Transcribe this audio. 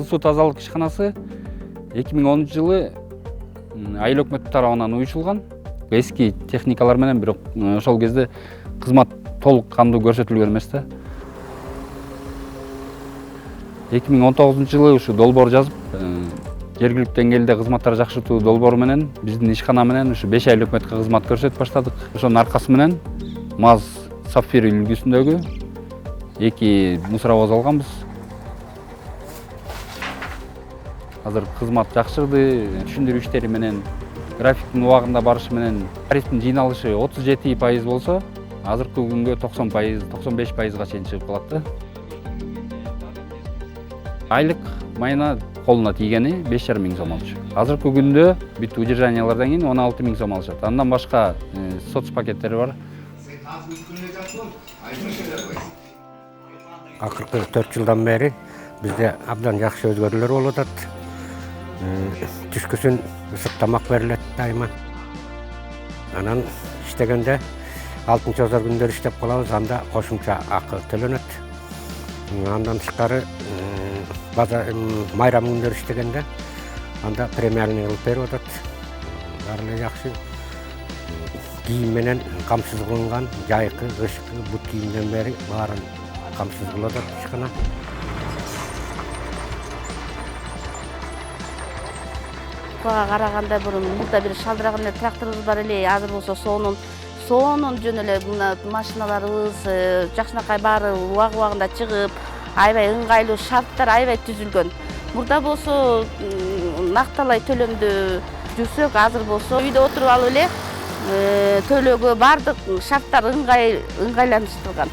кызыл суу тазалык ишканасы 2010-жылы айыл өкмөтү тарабынан уюшулган. Эски техникалар менен, бирок ошол кезде кызмат толук кандуу көрсөтүлгөн эмес да. 2019-жылы ушу долбоор жазып, жергиликтүү деңгээлде кызматтар жакшыртуу долбоору менен биздин ишкана менен ушу 5 айыл өкмөткө кызмат көрсөтүп баштадык. Ошонун аркасы менен МАЗ Сапфир үлгүсүндөгү 2 мусоровоз алганбыз. Азыр кызмат жакшырды, түшүндүрүү иштери менен, графиктин убагында барышы менен тарифтин жыйналышы 37% болсо, азыркы күнгө 90%, 95%га чейин чыгып калат да. Айлык майына колуна тийгени 5,5 миң сом алчу. Азыркы күндө бүт удержаниялардан кийин 16 миң сом алышат. Андан башка соц пакеттери бар. Акыркы 4 жылдан бери бизде абдан жакшы өзгөрүүлөр болуп атат. Түшкүсүн ысык тамак берилет дайыма. Анан иштегенде 6-озор күндөр иштеп калабыз, анда кошумча акы төлөнөт. Андан тышкары майрам күндөр иштегенде анда премиальный кылып берип атат. Баары эле жакшы. Кийим менен камсыз кылынган, жайкы, кышкы, бут кийимден бери баарын камсыз кылып атат ишкана. Буга караганда бурун мурда бир шалдыраган эле тракторубуз бар эле, азыр болсо соонун жөн эле мына машиналарыбыз жакшынакай баары убагында чыгып, аябай ыңгайлуу шарттар аябай түзүлгөн. Мурда болсо накталай төлөмдү жүрсөк, азыр болсо үйдө отуруп алып эле төлөөгө баардык шарттар ыңгайланыштырылган.